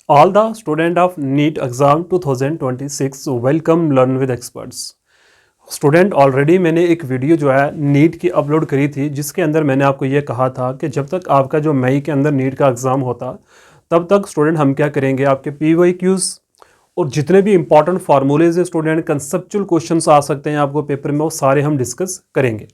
All the student of NEET exam 2026 welcome learn with experts. Student already मैंने एक video जो है NEET की अपलोड करी थी, जिसके अंदर मैंने आपको ये कहा था कि जब तक आपका जो मई के अंदर नीट का एग्ज़ाम होता तब तक स्टूडेंट हम क्या करेंगे, आपके PYQs और जितने भी इंपॉर्टेंट फार्मूलेज है स्टूडेंट, कंसेप्चुअल क्वेश्चंस आ सकते हैं आपको पेपर में, वो सारे हम डिस्कस करेंगे।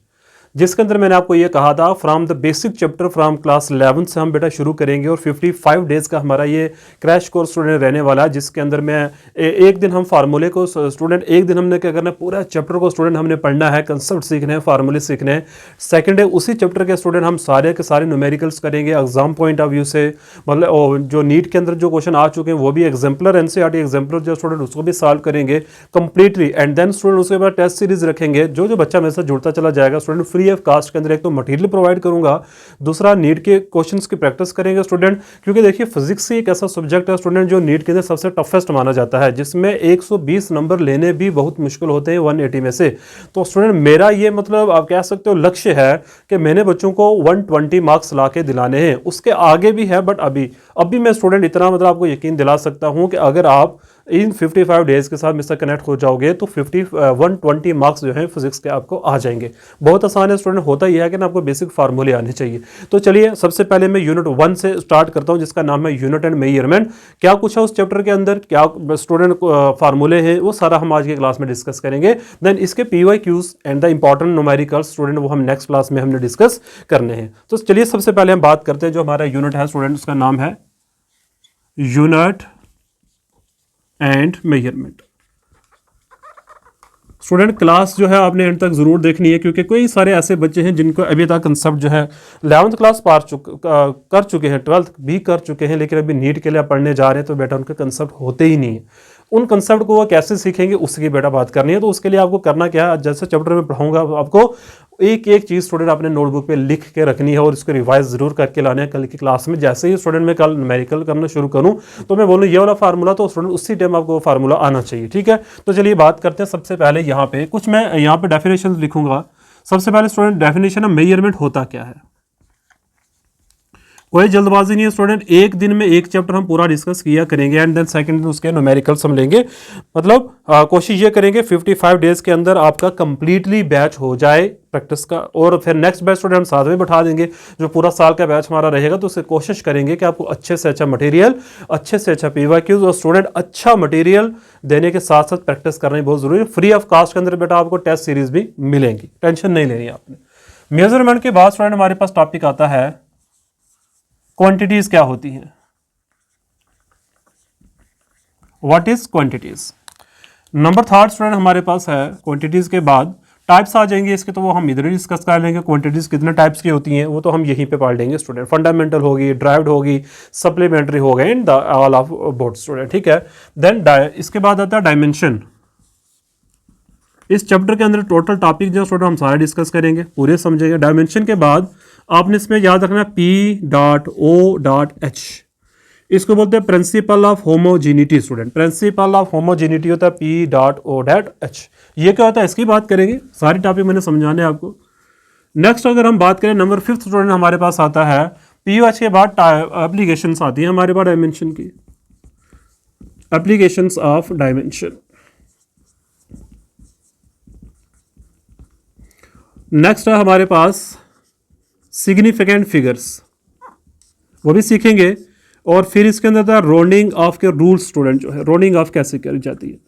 जिसके अंदर मैंने आपको ये कहा था from the basic chapter from class 11 से हम बेटा शुरू करेंगे और 55 डेज़ का हमारा ये क्रैश कोर्स स्टूडेंट रहने वाला है, जिसके अंदर मैं एक दिन हम फार्मूले को स्टूडेंट, एक दिन हमने क्या करना है, पूरा चैप्टर को स्टूडेंट हमने पढ़ना है, कंसेप्ट सीखने हैं, फार्मूले सीखने हैं। सेकेंड डे उसी चैप्टर के स्टूडेंट हम सारे के सारे न्यूमेरिकल्स करेंगे एग्जाम पॉइंट ऑफ व्यू से, मतलब जो नीट के अंदर जो क्वेश्चन आ चुके हैं वो भी एग्जाम्पलर NCERT एग्जाम्पलर जो स्टूडेंट उसको भी सॉल्व करेंगे कंप्लीटली। एंड देन स्टूडेंट उसके बाद टेस्ट सीरीज रखेंगे, जो बच्चा मेरे साथ जुड़ता चला जाएगा स्टूडेंट फ्री ऑफ कास्ट के अंदर एक तो मटेरियल प्रोवाइड करूंगा, दूसरा नीट के क्वेश्चंस की प्रैक्टिस करेंगे स्टूडेंट। क्योंकि देखिए फिजिक्स ही एक ऐसा सब्जेक्ट है स्टूडेंट जो नीट के अंदर सबसे टफेस्ट माना जाता है, जिसमें 120 नंबर लेने भी बहुत मुश्किल होते हैं 180 में से। तो स्टूडेंट मेरा ये मतलब आप कह सकते हो लक्ष्य है कि मैंने बच्चों को 120 मार्क्स ला के दिलाने हैं, उसके आगे भी है, बट अभी मैं स्टूडेंट इतना मतलब आपको यकीन दिला सकता हूं कि अगर आप इन 55 डेज के साथ मुझसे कनेक्ट हो जाओगे तो 120 मार्क्स जो है फिजिक्स के आपको आ जाएंगे। बहुत आसान है स्टूडेंट, होता ही है कि ना आपको बेसिक फार्मूले आने चाहिए। तो चलिए सबसे पहले मैं यूनिट 1 से स्टार्ट करता हूं, जिसका नाम है यूनिट एंड मेजरमेंट। क्या कुछ है उस चैप्टर के अंदर, क्या स्टूडेंट फार्मूले हैं, वो सारा हम आज की क्लास में डिस्कस करेंगे। देन इसके PYQs and the important numericals student वो हम नेक्स्ट क्लास में हमने डिस्कस करने हैं। तो चलिए सबसे पहले हम बात करते हैं जो हमारा यूनिट है स्टूडेंट, उसका नाम है unit and measurement. Student class जो है आपने एंड तक जरूर देखनी है, क्योंकि कई सारे ऐसे बच्चे हैं जिनको अभी तक कंसेप्ट जो है 11th क्लास कर चुके हैं, 12th भी कर चुके हैं, लेकिन अभी नीट के लिए पढ़ने जा रहे हैं तो बेटा उनके कंसेप्ट होते ही नहीं है। उन कंसेप्ट को वो कैसे सीखेंगे उसकी बेटा बात करनी है। तो उसके लिए आपको करना क्या है, जैसे चैप्टर में पढ़ाऊंगा आपको एक एक चीज़ स्टूडेंट अपने नोटबुक पे लिख के रखनी है और इसको रिवाइज जरूर करके लाना है कल की क्लास में। जैसे ही स्टूडेंट मैं कल न्यूमेरिकल करना शुरू करूं तो मैं बोलूँ ये वाला फार्मूला, तो स्टूडेंट उसी टाइम आपको फार्मूला आना चाहिए, ठीक है। तो चलिए बात करते हैं। सबसे पहले यहाँ पे कुछ मैं यहाँ पे डेफिनेशन लिखूंगा। सबसे पहले स्टूडेंट डेफिनेशन ऑफ मेजरमेंट होता क्या है, कोई जल्दबाजी नहीं है स्टूडेंट, एक दिन में एक चैप्टर हम पूरा डिस्कस किया करेंगे एंड देन सेकंड दिन उसके न्यूमेरिकल्स हम लेंगे। मतलब कोशिश ये करेंगे 55 डेज के अंदर आपका कंप्लीटली बैच हो जाए प्रैक्टिस का, और फिर नेक्स्ट बैच स्टूडेंट हम साथ में बैठा देंगे। जो पूरा साल का बैच हमारा रहेगा तो उससे कोशिश करेंगे कि आपको अच्छे से अच्छा मटेरियल, अच्छे से अच्छा PYQs और स्टूडेंट अच्छा मटेरियल देने के साथ साथ प्रैक्टिस करना ही बहुत जरूरी है। फ्री ऑफ कास्ट के अंदर बेटा आपको टेस्ट सीरीज भी मिलेंगी, टेंशन नहीं लेनी आपने। मेजरमेंट के बाद स्टूडेंट हमारे पास टॉपिक आता है क्वांटिटीज क्या होती हैं, what is quantities. Number third student हमारे पास है क्वांटिटीज के बाद टाइप्स आ जाएंगे इसके, तो वो हम इधर ही डिस्कस कर लेंगे। क्वांटिटीज कितने टाइप्स की होती हैं वो तो हम यहीं पे पढ़ लेंगे स्टूडेंट। फंडामेंटल होगी, ड्राइव्ड होगी, सप्लीमेंट्री हो गए and all of both student, ठीक है। देन इसके बाद आता है डायमेंशन। इस चैप्टर के अंदर टोटल टॉपिक जो स्टूडेंट हम सारे डिस्कस करेंगे, पूरे समझेंगे। डायमेंशन के बाद आपने इसमें याद रखना P.O.H, इसको बोलते हैं principle of homogeneity student. Principle of homogeneity होता है P.O.H। ये क्या होता है इसकी बात करेंगे, सारी टॉपिक मैंने समझाने आपको। नेक्स्ट अगर हम बात करें नंबर 5 स्टूडेंट हमारे पास आता है POH के बाद एप्लीकेशंस आती है हमारे पास डायमेंशन की, एप्लीकेशंस ऑफ डायमेंशन। नेक्स्ट है हमारे पास सिग्निफिकेंट फिगर्स, वो भी सीखेंगे। और फिर इसके अंदर था राउंडिंग ऑफ के रूल्स स्टूडेंट, जो है राउंडिंग ऑफ कैसे करी जाती है।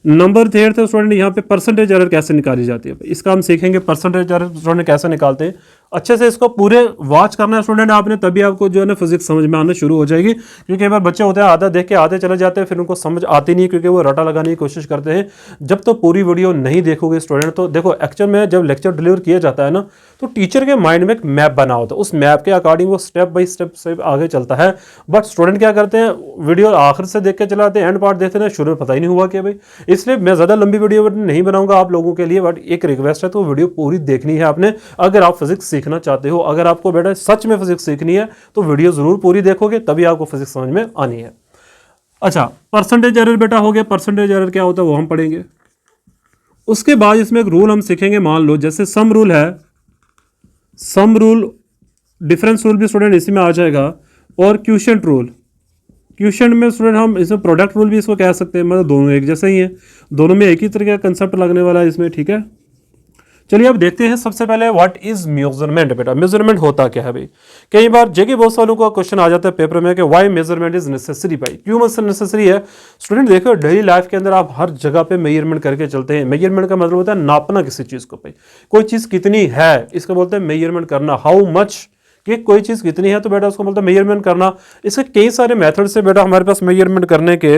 नंबर 3 था स्टूडेंट यहाँ पे परसेंटेज एरर कैसे निकाली जाती है, इसका हम सीखेंगे परसेंटेज एरर स्टूडेंट कैसे निकालते हैं। अच्छे से इसको पूरे वॉच करना है स्टूडेंट आपने, तभी आपको जो है ना फिजिक्स समझ में आना शुरू हो जाएगी। क्योंकि कई बार बच्चे होते हैं आधा देख के आधे चले जाते हैं, फिर उनको समझ आती नहीं, क्योंकि वो रटा लगाने की कोशिश करते हैं। जब तो पूरी वीडियो नहीं देखोगे स्टूडेंट, तो देखो एक्चुअल में जब लेक्चर डिलीवर किया जाता है ना, तो टीचर के माइंड में एक मैप बना होता है, उस मैप के अकॉर्डिंग वो स्टेप बाय स्टेप से आगे चलता है। बट स्टूडेंट क्या करते हैं, वीडियो आखिर से देख के चलाते हैं, एंड पार्ट देखते हैं, शुरू में पता ही नहीं हुआ कि भाई। इसलिए मैं ज़्यादा लंबी वीडियो नहीं बनाऊंगा आप लोगों के लिए, बट एक रिक्वेस्ट है, तो वीडियो पूरी देखनी है आपने अगर आप फिजिक्स सीखना चाहते हो। अगर आपको बेटा सच में फिजिक्स सीखनी है तो वीडियो जरूर पूरी देखोगे, तभी आपको फिजिक्स समझ में आनी है। अच्छा, परसेंटेज एरर बेटा हो गया, परसेंटेज एरर क्या होता है वो हम पढ़ेंगे। उसके बाद इसमें एक रूल हम सीखेंगे, मान लो जैसे सम रूल है, सम रूल, डिफरेंस रूल भी स्टूडेंट इसी में आ जाएगा, और क्वोशिएंट रूल। क्वेश्चन में स्टूडेंट हम इसमें प्रोडक्ट रूल भी इसको कह सकते हैं, मतलब दोनों एक जैसे ही हैं, दोनों में एक ही तरह का कंसेप्ट लगने वाला है इसमें, ठीक है। चलिए अब देखते हैं सबसे पहले व्हाट इज मेजरमेंट। बेटा मेजरमेंट होता क्या है भाई? कई बार जगह बहुत सालों का क्वेश्चन आ जाता है पेपर में कि व्हाई मेजरमेंट इज नेसेसरी। भाई क्यों नेसेसरी है? स्टूडेंट देखो डेली लाइफ के अंदर आप हर जगह पे मेजरमेंट करके चलते हैं। मेजरमेंट का मतलब होता है नापना किसी चीज को। भाई कोई चीज कितनी है इसको बोलते हैं मेजरमेंट करना। हाउ मच, कि कोई चीज़ कितनी है तो बेटा उसको बोलते हैं मेजरमेंट करना। इसके कई सारे मेथड से बेटा हमारे पास मेजरमेंट करने के।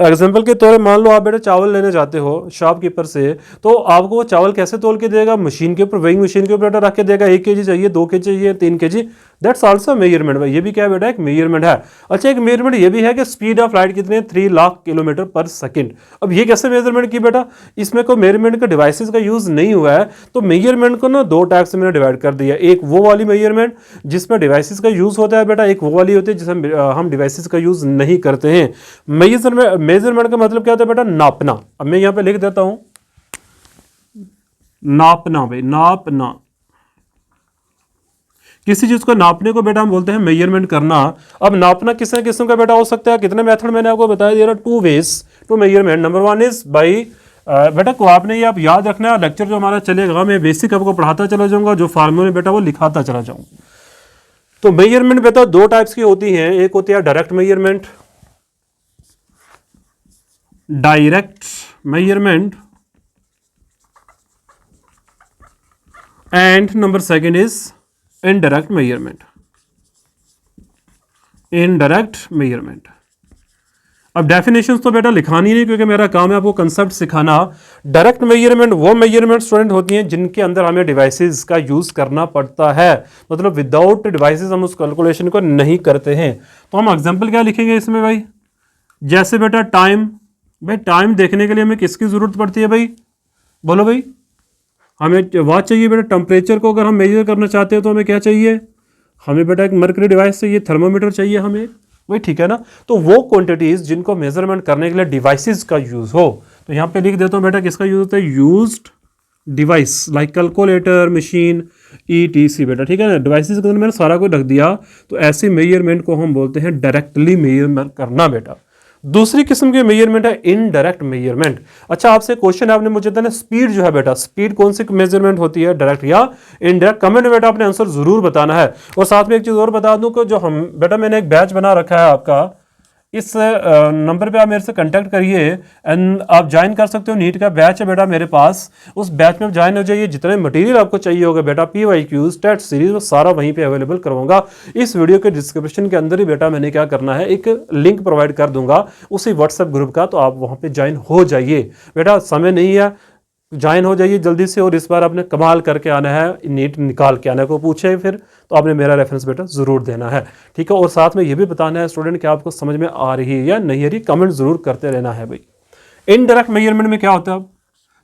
एग्जांपल के तौर पर मान लो आप बेटा चावल लेने जाते हो शॉपकीपर से, तो आपको वो चावल कैसे तोल के देगा? मशीन के ऊपर, वेइंग मशीन के ऊपर बेटा रख के देगा। 1 kg चाहिए, 2 kg चाहिए, 3 kg, दैट्स आल्सो मेजरमेंट। भाई ये भी क्या है बेटा? एक मेजरमेंट है। अच्छा एक मेजरमेंट ये भी है कि स्पीड ऑफ लाइट कितने 3 लाख किलोमीटर पर सेकंड। अब ये कैसे मेजरमेंट की बेटा? इसमें कोई मेजरमेंट का डिवाइसेस का यूज नहीं हुआ है, तो मेजरमेंट को ना दो टाइप से मैंने डिवाइड कर दिया। एक वो वाली मेजरमेंट जिसमें डिवाइसेस का यूज होता है बेटा, एक वो वाली होती है जिसमें हम डिवाइसेस का यूज नहीं करते हैं। मेजरमेंट का मतलब क्या होता है बेटा? नापना। अब मैं यहां पे लिख देता हूं नापना। भाई नापना, किसी चीज को नापने को बेटा हम बोलते हैं मेजरमेंट करना। अब नापना किस किस्म का बेटा हो सकता है? कितने मेथड मैंने आपको बताया दे रहा, 2 ways to measurement. Number 1 is by, बेटा को आपने ये आप याद रखना है, लेक्चर जो हमारा चलेगा मैं बेसिक आपको पढ़ाता चला जाऊंगा, जो फार्मूले बेटा वो लिखाता चला जाऊँ। तो मेजरमेंट बेटा 2 टाइप्स की होती हैं। एक होती है direct measurement, direct measurement, and number 2 is indirect measurement. Indirect measurement, अब डेफिनेशंस तो बेटा लिखानी नहीं क्योंकि मेरा काम है आपको कंसेप्ट सिखाना। डायरेक्ट मेजरमेंट वो मेजरमेंट स्टूडेंट होती हैं जिनके अंदर हमें डिवाइसेस का यूज करना पड़ता है, मतलब विदाउट डिवाइसेस हम उस कैलकुलेशन को नहीं करते हैं। तो हम एग्जांपल क्या लिखेंगे इसमें भाई? जैसे बेटा टाइम। भाई टाइम देखने के लिए हमें किसकी जरूरत पड़ती है भाई? बोलो भाई। हमें वॉच चाहिए बेटा। टेम्परेचर को अगर हम मेजर करना चाहते हैं तो हमें क्या चाहिए? हमें बेटा एक मर्करी डिवाइस चाहिए, थर्मोमीटर चाहिए हमें। वही ठीक है ना। तो वो क्वांटिटीज जिनको मेजरमेंट करने के लिए डिवाइसेस का यूज हो, तो यहां पे लिख देता हूं बेटा किसका यूज होता है? Used device like calculator, machine, ETC बेटा, ठीक है ना। डिवाइसेस के अंदर मैंने सारा कुछ रख दिया। तो ऐसे मेजरमेंट को हम बोलते हैं डायरेक्टली मेजरमेंट करना बेटा। दूसरी किस्म की मेजरमेंट है इनडायरेक्ट मेजरमेंट। अच्छा आपसे क्वेश्चन आपने मुझे देना स्पीड जो है बेटा, स्पीड कौन सी मेजरमेंट होती है, डायरेक्ट या इनडायरेक्ट? कमेंट में बेटा आपने आंसर जरूर बताना है। और साथ में एक चीज और बता दूं कि जो हम बेटा मैंने एक बैच बना रखा है आपका, इस नंबर पे आप मेरे से कांटेक्ट करिए एंड आप ज्वाइन कर सकते हो। नीट का बैच है बेटा मेरे पास, उस बैच में आप ज्वाइन हो जाइए। जितने मटेरियल आपको चाहिए होगा बेटा, PYQs, टेस्ट सीरीज, वो सारा वहीं पे अवेलेबल करवाऊंगा। इस वीडियो के डिस्क्रिप्शन के अंदर ही बेटा मैंने क्या करना है, एक लिंक प्रोवाइड कर दूंगा उसी व्हाट्सएप ग्रुप का, तो आप वहाँ पे ज्वाइन हो जाइए बेटा। समय नहीं है, ज्वाइन हो जाइए जल्दी से। और इस बार आपने कमाल करके आना है, नीट निकाल के आना है। को पूछे फिर तो आपने मेरा रेफरेंस बेटा जरूर देना है, ठीक है। और साथ में ये भी बताना है स्टूडेंट कि आपको समझ में आ रही है या नहीं आ रही, कमेंट जरूर करते रहना है भाई। इनडायरेक्ट मेजरमेंट में क्या होता है?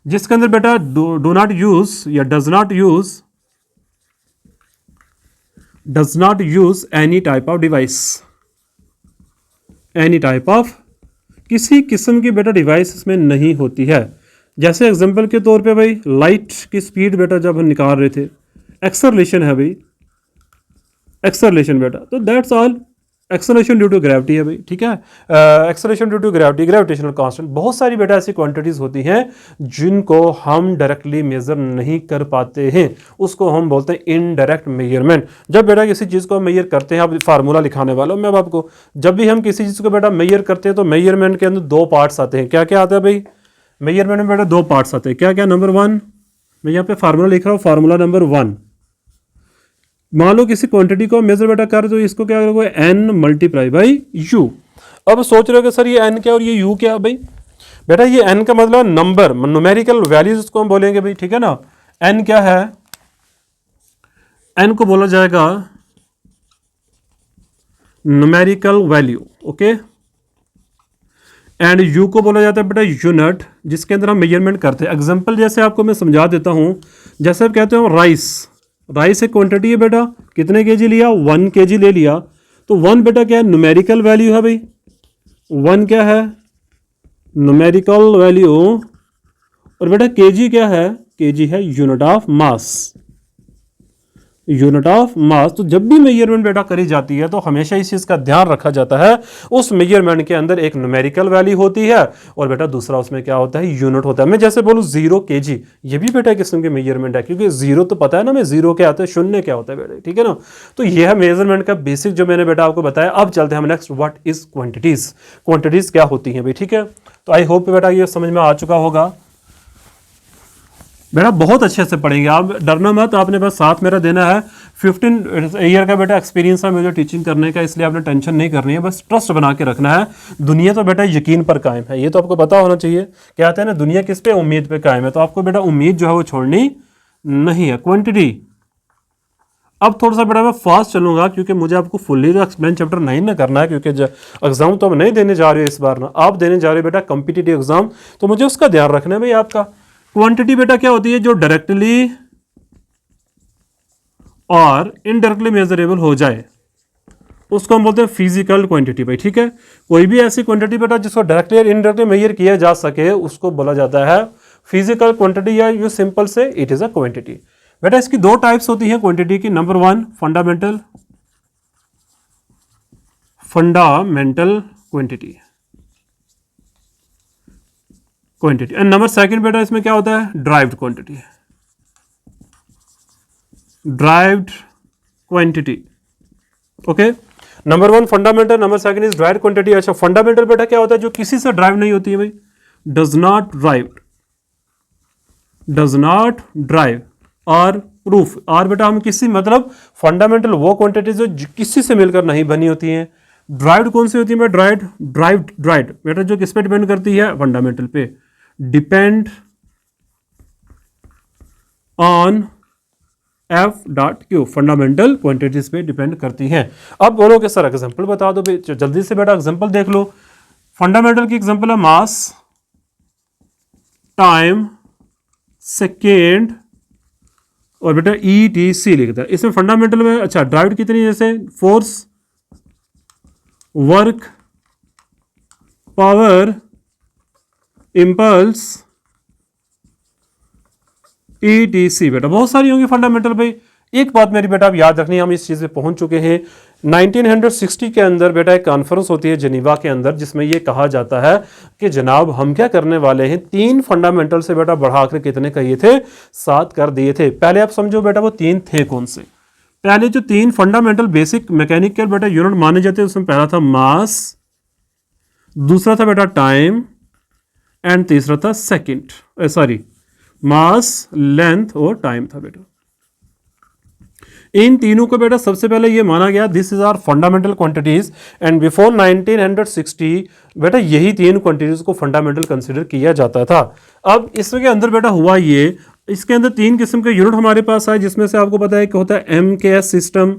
जिसके अंदर बेटा डू नॉट यूज या does not use any type of device, any type of, किसी किस्म की बेटा डिवाइस इसमें नहीं होती है। जैसे एग्जांपल के तौर पे भाई लाइट की स्पीड बेटा जब हम निकाल रहे थे, एक्सेलरेशन है भाई, एक्सेलरेशन बेटा, तो that's all acceleration due to gravity है भाई, ठीक है। Acceleration due to gravity, gravitational constant. बहुत सारी बेटा ऐसी क्वांटिटीज होती हैं जिनको हम डायरेक्टली मेजर नहीं कर पाते हैं, उसको हम बोलते हैं इनडायरेक्ट मेजरमेंट। जब बेटा किसी चीज़ को मेजर करते हैं, अब फार्मूला लिखाने वाला हूं मैं आपको, जब भी हम किसी चीज़ को बेटा मेजर करते हैं तो मेजरमेंट के अंदर 2 पार्ट्स आते हैं। क्या क्या आता है भाई? मेजरमेंट में बेटा 2 पार्ट्स आते हैं। क्या क्या? नंबर 1, मैं यहाँ पे फार्मूला लिख रहा हूँ, फार्मूला नंबर 1। मान लो किसी क्वांटिटी को मेजर बेटा कर, तो इसको क्या करोगे? n multiply by u। अब सोच रहे हो कि सर ये n क्या और ये u क्या? भाई बेटा ये n का मतलब नंबर, न्यूमेरिकल वैल्यूज उसको हम बोलेंगे भाई, ठीक है ना। n क्या है? n को बोला जाएगा numerical value, okay. And you को बोला जाता है बेटा यूनिट, जिसके अंदर हम मेजरमेंट करते हैं। एग्जांपल जैसे आपको मैं समझा देता हूं, जैसे आप कहते हो राइस, राइस एक क्वांटिटी है बेटा, कितने केजी लिया? 1 kg ले लिया। तो 1 बेटा क्या है? न्यूमेरिकल वैल्यू है भाई। 1 क्या है? Numerical value. और बेटा केजी क्या है? केजी है unit of mass. Unit of mass. तो जब भी मेजरमेंट बेटा करी जाती है तो हमेशा इस चीज़ का ध्यान रखा जाता है, उस मेजरमेंट के अंदर एक न्यूमेरिकल वैल्यू होती है और बेटा दूसरा उसमें क्या होता है, यूनिट होता है। मैं जैसे बोलूँ 0 kg, ये भी बेटा एक किस्म की मेजरमेंट है, क्योंकि जीरो तो पता है ना, मैं जीरो क्या आता है, शून्य क्या होता है बेटा, ठीक है ना। तो यह है मेजरमेंट का बेसिक जो मैंने बेटा आपको बताया। अब चलते हैं हम next, what is quantities. Quantities क्या होती हैं भाई, ठीक है। तो आई होप बेटा ये समझ में आ चुका होगा। बेटा बहुत अच्छे से पढ़ेंगे आप, डरना मत, आपने बस साथ मेरा देना है। 15 ईयर का बेटा एक्सपीरियंस है मुझे टीचिंग करने का, इसलिए आपने टेंशन नहीं करनी है, बस ट्रस्ट बना के रखना है। दुनिया तो बेटा यकीन पर कायम है, ये तो आपको पता होना चाहिए। कहते हैं ना दुनिया किस पे, उम्मीद पे कायम है। तो आपको बेटा उम्मीद जो है वो छोड़नी नहीं है। क्वांटिटी, अब थोड़ा सा बेटा मैं फास्ट चलूंगा क्योंकि मुझे आपको फुल्ली तो एक्सप्लेन चैप्टर 9 ना करना है, क्योंकि एग्जाम तो हम नहीं देने जा रहे हो इस बार ना, आप देने जा रहे हो बेटा कॉम्पिटिटिव एग्जाम, तो मुझे उसका ध्यान रखना है भाई आपका। क्वांटिटी बेटा क्या होती है, जो डायरेक्टली और इनडायरेक्टली मेजरेबल हो जाए उसको हम बोलते हैं फिजिकल क्वांटिटी भाई, ठीक है। कोई भी ऐसी क्वांटिटी बेटा जिसको डायरेक्टली और इनडायरेक्टली मेजर किया जा सके उसको बोला जाता है फिजिकल क्वांटिटी, या यू सिंपल से इट इज अ क्वांटिटी। बेटा इसकी दो टाइप्स होती हैं क्वांटिटी की। Number 1 fundamental quantity and number 2 बेटा इसमें क्या होता है, derived quantity. Okay, number 1 fundamental, number 2 is derived quantity. अच्छा, फंडामेंटल बेटा क्या होता है, जो किसी से ड्राइव नहीं होती है भाई, डज नॉट ड्राइव और प्रूफ। और बेटा हम किसी मतलब फंडामेंटल वो क्वांटिटीज जो किसी से मिलकर नहीं बनी होती हैं। ड्राइव्ड कौन सी होती है, ड्राइव्ड बेटा जो किस पे डिपेंड करती है, फंडामेंटल पे, depend on F.Q, fundamental quantities पे डिपेंड करती हैं। अब बोलोगे सर एग्जांपल बता दो भाई, जल्दी से बेटा एग्जांपल देख लो। फंडामेंटल की एग्जांपल है मास, टाइम, सेकेंड और बेटा ETC लिखता है इसमें फंडामेंटल में। अच्छा, ड्राइव्ड कितनी, जैसे force, work, power, impulse, ETC बेटा बहुत सारी होंगी फंडामेंटल भाई। एक बात मेरी बेटा आप याद रखनी है, हम इस चीज़ पे पहुंच चुके हैं। 1960 के अंदर बेटा एक कॉन्फ्रेंस होती है जिनीवा के अंदर, जिसमें यह कहा जाता है कि जनाब हम क्या करने वाले हैं, 3 फंडामेंटल से बेटा बढ़ाकर कितने कहिए थे, 7 कर दिए थे। पहले आप समझो बेटा वो 3 थे कौन से। पहले जो 3 फंडामेंटल बेसिक मैकेनिकल बेटा यूनिट माने जाते हैं, उसमें पहला था मास, दूसरा था बेटा टाइम एंड तीसरा था मास, लेंथ और टाइम था बेटा। इन तीनों को बेटा सबसे पहले ये माना गया this is are fundamental quantities, and before 1960 बेटा यही 3 क्वांटिटीज को फंडामेंटल कंसीडर किया जाता था। अब इसके अंदर बेटा हुआ ये, इसके अंदर 3 किस्म के यूनिट हमारे पास आए, जिसमें से आपको पता है कि होता है MKS सिस्टम,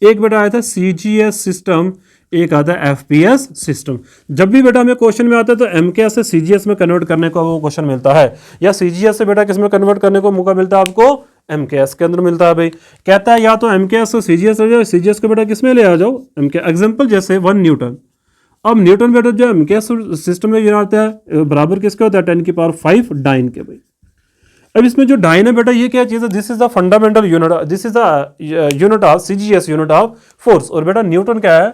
एक बेटा आया था CGS सिस्टम, एक आता है FPS सिस्टम। जब भी बेटा हमें क्वेश्चन में आता है तो MKS से CGS में कन्वर्ट करने को वो क्वेश्चन मिलता है, या CGS से बेटा किस में कन्वर्ट करने को मौका मिलता है आपको, MKS के अंदर मिलता है भाई। कहता है या तो MKS से CGS हो जाए, CGS को बेटा किस में ले आ जाओ, MKS। एग्जाम्पल जैसे 1 न्यूटन। अब न्यूटन बेटा जो MKS सिस्टम में यूनिट आता है बराबर किसके होता है, 10⁵ डाइन के भाई। अब इसमें जो डाइन है बेटा ये क्या चीज़ है, this is the fundamental unit, this is the unit of CGS, unit of force. और बेटा न्यूटन क्या है,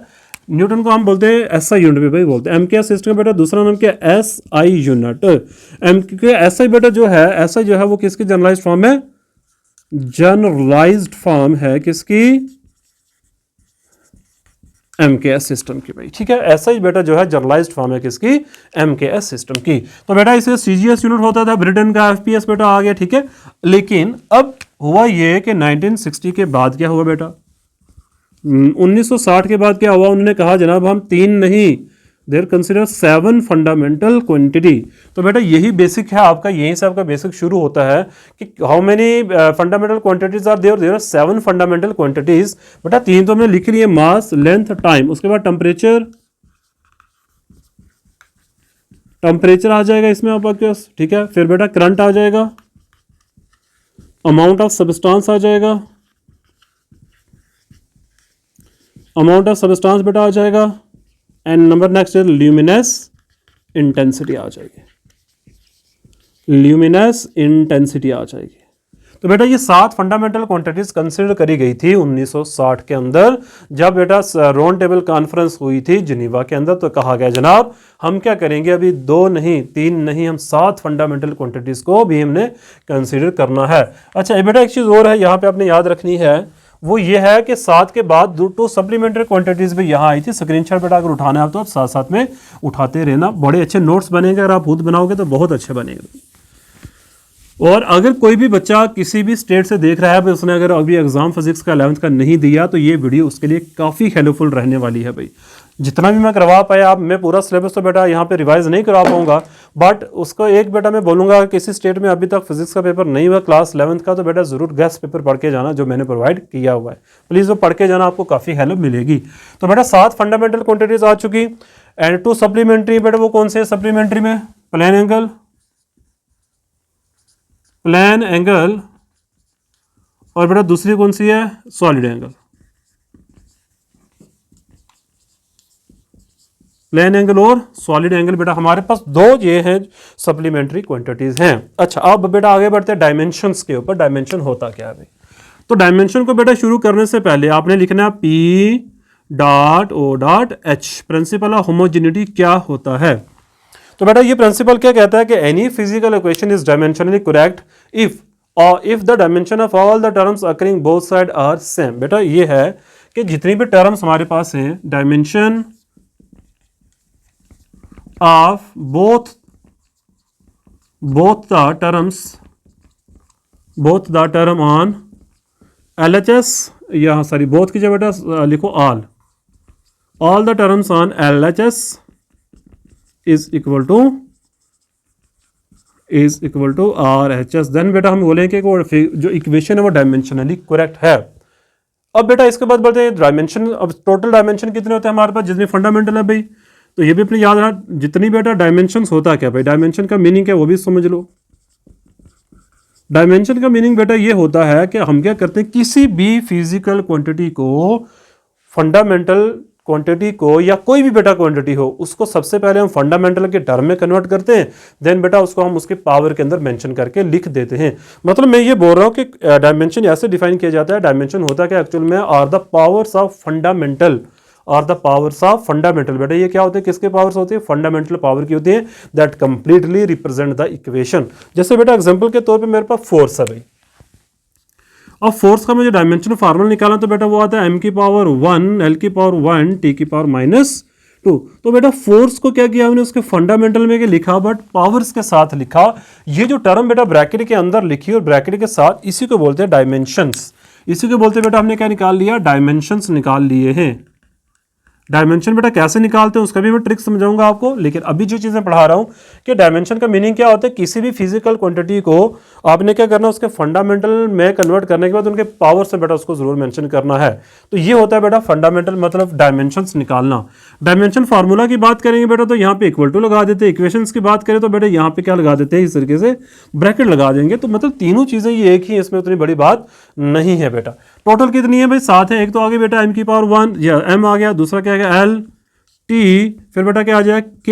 न्यूटन को हम बोलते हैं SI यूनिट भी भाई बोलते हैं। MKS सिस्टम बेटा दूसरा नाम क्या है, SI यूनिट। SI बेटा जो है, SI जो है वो किसकी जनरलाइज्ड फॉर्म है, जनरलाइज्ड फॉर्म है किसकी, MKS सिस्टम की भाई, ठीक है। SI बेटा जो है जनरलाइज्ड फॉर्म है किसकी, MKS सिस्टम की। तो बेटा इसे CGS यूनिट होता था, ब्रिटेन का FPS बेटा आ गया, ठीक है। लेकिन अब हुआ ये कि 1960 के बाद क्या हुआ बेटा, 1960 के बाद क्या हुआ, उन्होंने कहा जनाब हम 3 नहीं, देर कंसिडर 7 फंडामेंटल क्वांटिटी। तो बेटा यही बेसिक है आपका, यहीं से आपका बेसिक शुरू होता है कि how many fundamental quantities are there, there are 7 fundamental quantities. बेटा 3 तो हमने लिख लिए, मास, लेंथ, टाइम। उसके बाद टेम्परेचर आ जाएगा इसमें आपके पास, ठीक है। फिर बेटा करंट आ जाएगा, अमाउंट ऑफ सब्सटेंस आ जाएगा, अमाउंट ऑफ सब्सटेंस बेटा आ जाएगा, एंड नंबर नेक्स्ट है ल्यूमिनस इंटेंसिटी आ जाएगी, ल्यूमिनस इंटेंसिटी आ जाएगी। तो बेटा ये 7 फंडामेंटल क्वांटिटीज कंसिडर करी गई थी 1960 के अंदर, जब बेटा राउंड टेबल कॉन्फ्रेंस हुई थी जिनीवा के अंदर। तो कहा गया जनाब हम क्या करेंगे, अभी 2 नहीं 3 नहीं, हम 7 फंडामेंटल क्वांटिटीज को भी हमने कंसिडर करना है। अच्छा बेटा एक चीज़ और है यहाँ पे आपने याद रखनी है, वो ये है कि 7 के बाद 2 सप्लीमेंट्री क्वांटिटीज भी यहाँ आई थी। स्क्रीनशॉट बेटा अगर उठाना है आप तो आप साथ साथ में उठाते रहना, बड़े अच्छे नोट्स बनेंगे। अगर आप खुद बनाओगे तो बहुत अच्छे बनेंगे। और अगर कोई भी बच्चा किसी भी स्टेट से देख रहा है भाई, उसने अगर अभी एग्जाम फिजिक्स का 11th का नहीं दिया, तो ये वीडियो उसके लिए काफ़ी हेल्पफुल रहने वाली है भाई। जितना भी मैं करवा पाया, अब मैं पूरा सिलेबस तो बेटा यहाँ पे रिवाइज नहीं करवा पाऊंगा, बट उसको एक बेटा मैं बोलूँगा किसी स्टेट में अभी तक फिजिक्स का पेपर नहीं हुआ क्लास 11th का, तो बेटा ज़रूर गेस्ट पेपर पढ़ के जाना जो मैंने प्रोवाइड किया हुआ है। प्लीज़ वो पढ़ के जाना, आपको काफ़ी हेल्प मिलेगी। तो बेटा 7 फंडामेंटल क्वांटिटीज आ चुकी एंड 2 सप्लीमेंट्री। बेटा वो कौन से सप्लीमेंट्री में, प्लेन एंगल, प्लेन एंगल, और बेटा दूसरी कौन सी है, सॉलिड एंगल। प्लेन एंगल और सॉलिड एंगल बेटा हमारे पास 2 ये हैं सप्लीमेंट्री क्वांटिटीज हैं। अच्छा अब बेटा आगे बढ़ते हैं डायमेंशंस के ऊपर। डायमेंशन होता क्या है भाई, तो डायमेंशन को बेटा शुरू करने से पहले आपने लिखना है P.O.H, प्रिंसिपल ऑफ होमोजेनिटी क्या होता है। तो बेटा ये प्रिंसिपल क्या कहता है कि any physical equation is dimensionally correct if the dimension of all the terms occurring both side are same. बेटा ये है कि जितनी भी टर्म्स हमारे पास हैं, dimension of both the term on LHS, या सॉरी बोथ की जगह बेटा लिखो all the terms on LHS is equal to RHS। Then बेटा हम बोलेंगे कि जो इक्वेशन है वो डायमेंशनली करेक्ट है। अब बेटा इसके बाद बोलते हैं डायमेंशन। अब टोटल डायमेंशन कितने होते हैं हमारे पास, जितने फंडामेंटल है भाई, तो ये भी अपने याद रहा, जितनी बेटा डायमेंशन होता क्या भाई, डायमेंशन का मीनिंग क्या वो भी समझ लो। डायमेंशन का मीनिंग बेटा ये होता है कि हम क्या करते हैं, किसी भी फिजिकल क्वांटिटी को, फंडामेंटल क्वांटिटी को, या कोई भी बेटा क्वांटिटी हो, उसको सबसे पहले हम फंडामेंटल के टर्म में कन्वर्ट करते हैं, देन बेटा उसको हम उसके पावर के अंदर मेंशन करके लिख देते हैं। मतलब मैं ये बोल रहा हूँ कि डायमेंशन ऐसे डिफाइन किया जाता है, डायमेंशन होता है कि एक्चुअल में are the powers of fundamental, बेटा ये क्या होते हैं, किसके पावर्स होते हैं, फंडामेंटल पावर की होती है, that completely represent the equation. जैसे बेटा एग्जांपल के तौर पे मेरे पास फोर्स है भाई, अब फोर्स का मुझे डायमेंशन फार्मूला निकालना, तो बेटा वो आता है m की पावर 1 l की पावर 1 t की पावर -2। तो बेटा फोर्स को क्या किया हमने, उसके फंडामेंटल में क्या लिखा, बट पावर्स के साथ लिखा। ये जो टर्म बेटा ब्रैकेट के अंदर लिखी और ब्रैकेट के साथ, इसी को बोलते हैं डायमेंशंस। इसी को बोलते हैं बेटा हमने क्या निकाल लिया, डायमेंशंस निकाल लिए हैं। डायमेंशन बेटा कैसे निकालते हैं उसका भी मैं ट्रिक समझाऊंगा आपको, लेकिन अभी जो चीजें पढ़ा रहा हूं कि डायमेंशन का मीनिंग क्या होता है, किसी भी फिजिकल क्वांटिटी को आपने क्या करना, उसके फंडामेंटल में कन्वर्ट करने के बाद उनके पावर से बेटा उसको जरूर मेंशन करना है। तो ये होता है बेटा फंडामेंटल, मतलब डायमेंशंस निकालना। डायमेंशन फार्मूला की बात करेंगे बेटा तो यहाँ पे इक्वल टू लगा देते हैं, इक्वेशंस की बात करें तो बेटा यहाँ पे क्या लगा देते हैं, इस तरीके से ब्रैकेट लगा देंगे। तो मतलब तीनों चीजें ये एक ही, इसमें उतनी बड़ी बात नहीं है बेटा। टोटल कितनी है भाई, 7 है। एक तो आगे बेटा m की पावर 1 या m आ गया, दूसरा क्या है l t, फिर बेटा क्या आ जाएगा k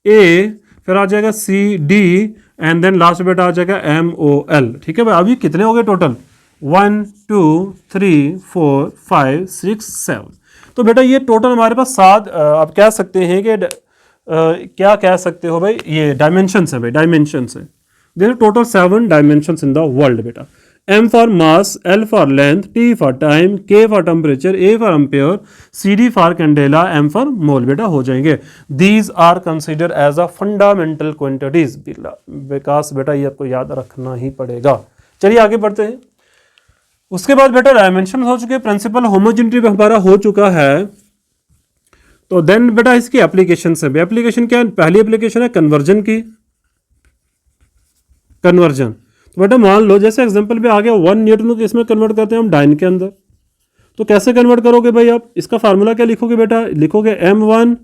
a, फिर आ जाएगा c d, and then last बेटा आ जाएगा m o l। ठीक है भाई, अभी कितने हो गए टोटल, 1 2 3 4 5 6 7। तो बेटा ये टोटल हमारे पास 7 आप कह सकते हैं कि क्या कह सकते हो भाई, ये डायमेंशंस है भाई, डायमेंशंस है। There total 7 dimensions in the world बेटा। M for mass, L for length, T for time, K for temperature, A for ampere, CD for candela, M for mole बेटा हो जाएंगे। These are considered as a fundamental quantities। विकास बेटा ये आपको याद रखना ही पड़ेगा। चलिए आगे बढ़ते हैं। उसके बाद बेटा डायमेंशन हो चुके, प्रिंसिपल होमोजेनिटी हमारा हो चुका है। तो देन बेटा इसकी एप्लीकेशन है। एप्लीकेशन क्या है, पहली एप्लीकेशन है कन्वर्जन की, कन्वर्जन। तो बेटा मान लो जैसे एग्जांपल पे आ गया 1 न्यूटन को इसमें कन्वर्ट करते हैं हम डाइन के अंदर। तो कैसे कन्वर्ट करोगे भाई आप, इसका फार्मूला क्या लिखोगे बेटा, लिखोगे m1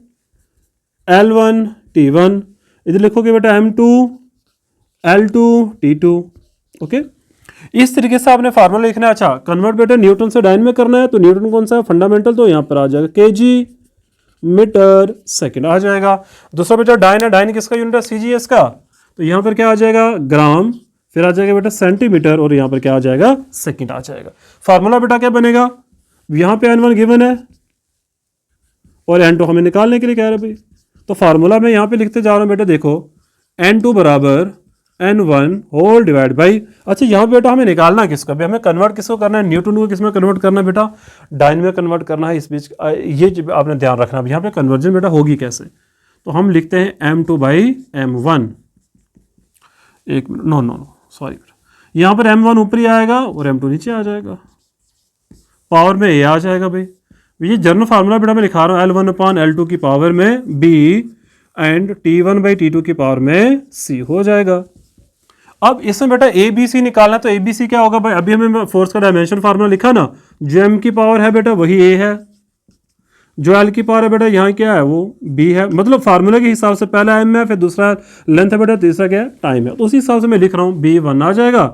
l1 t1, इधर लिखोगे बेटा m2 l2 t2। ओके, इस तरीके से आपने फार्मूला लिखना है। अच्छा कन्वर्ट बेटा न्यूटन से डाइन में करना है, तो न्यूटन कौन सा है, फंडामेंटल, तो यहाँ पर आ जाएगा kg मीटर सेकेंड आ जाएगा। दूसरा बेटा डाइन है, डाइन किसका यूनिट है, CGS का, तो यहाँ पर क्या आ जाएगा ग्राम फिर आ जाएगा बेटा सेंटीमीटर, और यहाँ पर क्या आ जाएगा, सेकंड आ जाएगा। फार्मूला बेटा क्या बनेगा, यहाँ पे n1 गिवन है और n2 हमें निकालने के लिए कह रहे भाई, तो फार्मूला मैं यहाँ पे लिखते जा रहा हूँ बेटा, देखो n2 बराबर n1 होल डिवाइड बाई, अच्छा यहाँ पे बेटा हमें निकालना किसका भी, हमें कन्वर्ट किसको करना है, न्यूटन को किस में कन्वर्ट करना है बेटा, डाइन में कन्वर्ट करना है। इस बीच ये आपने ध्यान रखना है, यहाँ पे कन्वर्जन बेटा होगी कैसे, तो हम लिखते हैं m2 बाई m1, एक minute, no no no sorry बेटा, यहाँ पर m1 ऊपर ही आएगा और m2 नीचे आ जाएगा, पावर में a आ जाएगा भाई। ये जनरल फार्मूला बेटा मैं लिखा रहा हूँ, L1 अपॉन L2 की पावर में b and T1 by T2 की पावर में c हो जाएगा। अब इसमें बेटा ए बी सी निकालना, तो ए बी सी क्या होगा भाई, अभी हमें फोर्स का डायमेंशन फार्मूला लिखा ना, जो m की पावर है बेटा वही a है, जो L की पावर है बेटा यहाँ क्या है वो b है, मतलब फार्मूले के हिसाब से पहला m है, फिर दूसरा लेंथ है बेटा, तीसरा क्या है टाइम है, तो उसी हिसाब से मैं लिख रहा हूँ b1 आ जाएगा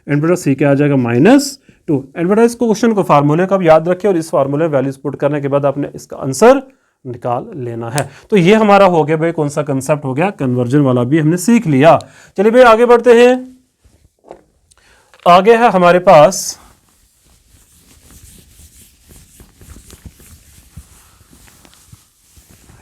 एंड बेटा c क्या आ जाएगा -2। एंड बेटा इस क्वेश्चन को फार्मूले का याद रखें और इस फार्मूले वैल्यूज पुट करने के बाद आपने इसका आंसर निकाल लेना है। तो ये हमारा हो गया भाई, कौन सा कंसेप्ट हो गया, कन्वर्जन वाला भी हमने सीख लिया। चलिए भाई आगे बढ़ते हैं, आगे है हमारे पास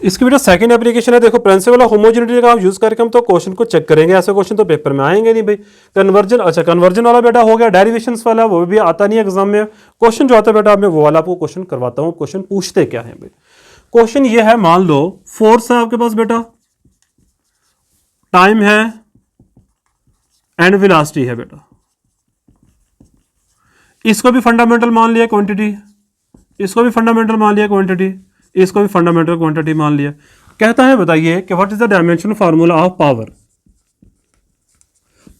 इसकी बेटा सेकंड एप्लीकेशन है। देखो प्रिंसिपल ऑफ होमोजेनिटी का आप यूज करके हम तो क्वेश्चन को चेक करेंगे, ऐसे क्वेश्चन तो पेपर में आएंगे नहीं भाई। कन्वर्जन, अच्छा कन्वर्जन वाला बेटा हो गया, डेरिवेशंस वाला वो भी आता नहीं एग्जाम में, क्वेश्चन जो आता है बेटा मैं वो वाला आपको क्वेश्चन करवाता हूँ। क्वेश्चन पूछते क्या है भाई, क्वेश्चन ये है, मान लो फोर्स है आपके पास बेटा, टाइम है एंड वेलोसिटी है बेटा, इसको भी फंडामेंटल मान लिया क्वांटिटी, इसको भी फंडामेंटल मान लिया क्वांटिटी, इसको भी फंडामेंटल क्वांटिटी मान लिया। कहता है बताइए कि what is the dimension formula of power,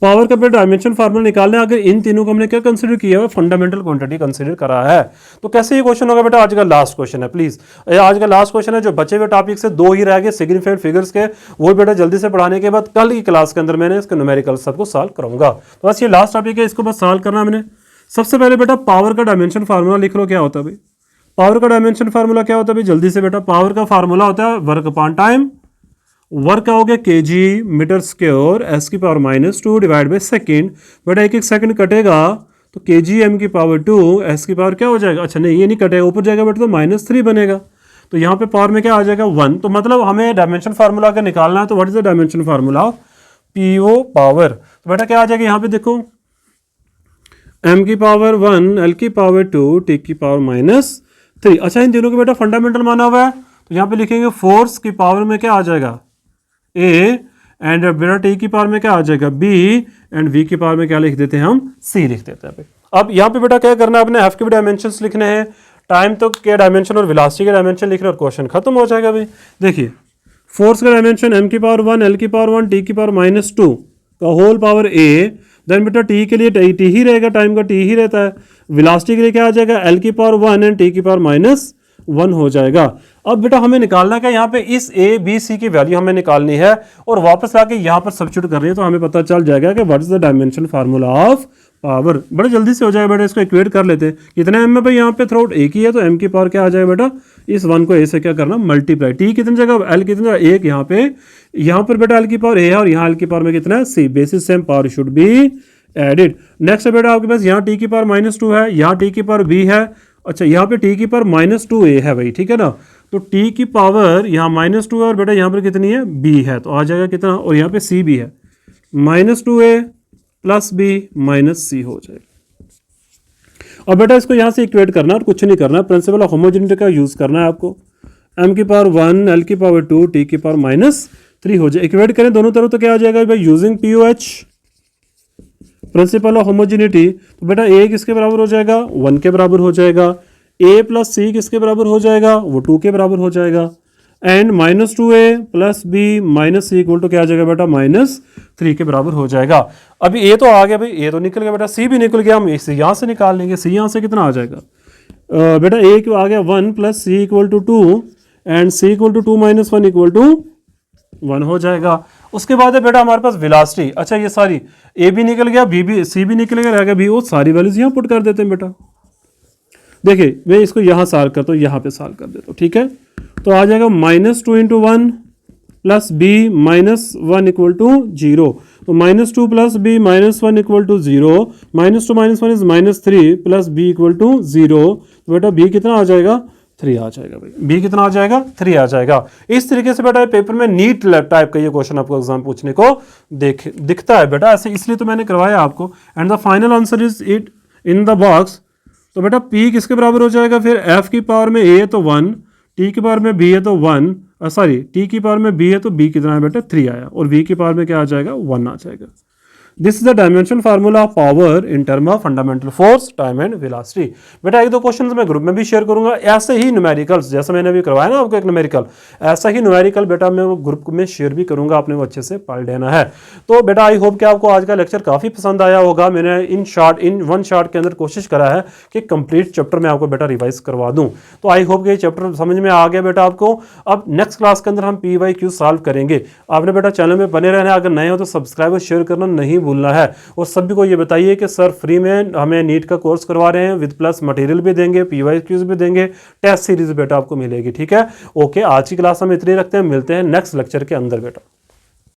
power का डायमेंशन फार्मूला निकालना है। अगर इन तीनों को हमने क्या कंसीडर किया है, फंडामेंटल क्वांटिटी कंसीडर करा है, तो कैसे ये क्वेश्चन होगा बेटा। आज का लास्ट क्वेश्चन है, प्लीज आज का लास्ट क्वेश्चन है, जो बचे हुए टॉपिक से 2 ही रह गए सिग्निफिकेंट फिगर्स के, वो बेटा जल्दी से पढ़ाने के बाद कल की क्लास के अंदर मैंने इसके न्यूमेरिकल सबको सॉल्व कराऊंगा। तो बस ये लास्ट टॉपिक है, इसको बस सॉल्व करना है मैंने। सबसे पहले बेटा पावर का डायमेंशन फार्मूला लिख लो, क्या होता है भाई, पावर का डायमेंशन फार्मूला क्या होता है भाई, जल्दी से बेटा, पावर का फार्मूला होता है वर्क अपॉन टाइम, वर्क क्या हो गया kg मीटर स्क्वायर s की पावर -2 डिवाइड बाई सेकेंड, बेटा एक एक सेकंड कटेगा तो kg m की पावर 2 s की पावर क्या हो जाएगा, अच्छा नहीं ये नहीं कटेगा, ऊपर जाएगा बेटा तो -3 बनेगा, तो यहाँ पे पावर में क्या आ जाएगा 1। तो मतलब हमें डायमेंशन फार्मूला अगर निकालना है तो what is the dimension formula of PO power, तो बेटा क्या आ जाएगा यहाँ पे देखो, m की पावर 1 l की पावर 2 t की पावर -3। अच्छा इन तीनों को बेटा फंडामेंटल माना हुआ है, तो यहाँ पे लिखेंगे फोर्स की पावर में क्या आ जाएगा a एंड बेटा t की पावर में क्या आ जाएगा b एंड v की पावर में क्या लिख देते हैं हम c लिख देते हैं। अब यहाँ पे बेटा क्या करना है, अपने f के भी डायमेंशंस लिखने हैं, टाइम तो के डायमेंशन और वेलोसिटी के डायमेंशन लिख रहे और क्वेश्चन खत्म हो जाएगा भाई। देखिए फोर्स का डायमेंशन m की पावर 1 l की पावर 1 t की पावर -2 का होल पावर a, देन बेटा t के लिए t ही रहेगा, टाइम का t ही रहता है, वेलोसिटी के लिए क्या आ जाएगा l की पावर 1 एंड t की पावर -1 हो जाएगा। अब बेटा हमें निकालना क्या, यहाँ पे इस a b c की वैल्यू हमें निकालनी है और वापस आके यहाँ पर सब्स्टिट्यूट कर रही है, तो हमें पता चल जाएगा कि what is the dimension formula of power. बड़े जल्दी से हो जाएगा बेटा, इसको इक्वेट कर लेते हैं, कितना m है भाई, यहाँ पे थ्रू एक ही है, तो m की पावर क्या आ जाएगा बेटा, इस 1 को a से क्या करना मल्टीप्लाई, t कितनी जगह l कितनी जगह 1, यहाँ पर बेटा l की पावर a है और यहाँ l की पावर में कितना है c, basis same power should be added. Next बेटा आपके पास यहाँ t की पावर -2 है, यहाँ t की पावर b है, अच्छा यहाँ पे t की पावर -2a है भाई, ठीक है ना, तो t की पावर यहाँ -2 है और बेटा यहाँ पर कितनी है b है, तो आ जाएगा कितना, और यहाँ पे c भी है, -2a प्लस b -c हो जाएगा। अब बेटा इसको यहाँ से इक्वेट करना और कुछ नहीं करना, प्रिंसिपल ऑफ होमोजेनिटी का यूज करना है आपको, m की पावर 1 l की पावर 2 t की पावर -3 हो जाए। इक्वेट करें दोनों तरफ तो क्या आ जाएगा भाई, using POH principle of homogeneity, तो बेटा a किसके बराबर हो जाएगा 1 के बराबर हो जाएगा, a प्लस c किसके बराबर हो जाएगा, वो 2 के बराबर हो जाएगा, and -2a plus b -c equal to क्या आ जाएगा बेटा -3 के बराबर हो जाएगा। अभी a तो आ गया भाई, a तो निकल गया बेटा, c भी निकल गया, हम इसे यहाँ से निकाल लेंगे, c यहाँ से कितना आ जाएगा बेटा, a क्यों आ गया 1 plus c equal to 2 and c equal to 2 - 1 equal to 1 हो जाएगा। उसके बाद है बेटा हमारे पास वेलोसिटी, अच्छा ये सारी a भी निकल गया, b भी c भी निकल गया, रह गया b, वो सारी वैल्यूज यहाँ पुट कर देते हैं बेटा। देखिए मैं इसको यहाँ सॉल्व करता हूँ, यहाँ पे सॉल्व कर देता हूँ, ठीक है, तो आ जाएगा -2 × 1 plus b minus 1 equal to 0। तो -2 plus b minus 1 equal to 0, -2 -1 is -3 plus b equal to 0। तो बेटा बी कितना आ जाएगा, 3 आ जाएगा भाई। बी कितना आ जाएगा, 3 आ जाएगा। इस तरीके से बेटा पेपर में नीट टाइप का ये क्वेश्चन आपको एग्जाम पूछने को दिखता है बेटा ऐसे, इसलिए तो मैंने करवाया आपको। And the final answer is it in the box. तो बेटा p किसके बराबर हो जाएगा, फिर f की पावर में a है तो 1, t की पावर में b है तो 1, सॉरी t की पावर में b है तो b कितना है बेटा 3 आया, और v की पावर में क्या आ जाएगा 1 आ जाएगा। This is the dimensional formula of power in term of fundamental force, time and velocity. बेटा एक दो क्वेश्चंस मैं ग्रुप में भी शेयर करूंगा, ऐसे ही न्यूमेरिकल्स जैसे मैंने अभी करवाया ना आपको एक न्यूमेरिकल, ऐसा ही न्यूमेरिकल बेटा मैं वो ग्रुप में शेयर भी करूंगा, आपने वो अच्छे से पढ़ लेना है। तो बेटा आई होप कि आपको आज का लेक्चर काफी पसंद आया होगा। मैंने इन वन शॉट के अंदर कोशिश करा है कि कंप्लीट चैप्टर में आपको बेटा रिवाइज करवा दूं। तो आई होप कि ये चैप्टर समझ में आ गया बेटा आपको। अब नेक्स्ट क्लास के अंदर हम PYQ सॉल्व करेंगे। आपने बेटा चैनल में बने रहना है, अगर नए हो तो सब्सक्राइब और शेयर करना नहीं भूलना है। और सभी को ये बताइए कि सर फ्री में हमें नीट का कोर्स करवा रहे हैं, विद प्लस मटेरियल भी देंगे, PYQs भी देंगे, टेस्ट सीरीज बेटा आपको मिलेगी। ठीक है, ओके, आज की क्लास हम इतनी रखते हैं, मिलते हैं नेक्स्ट लेक्चर के अंदर बेटा।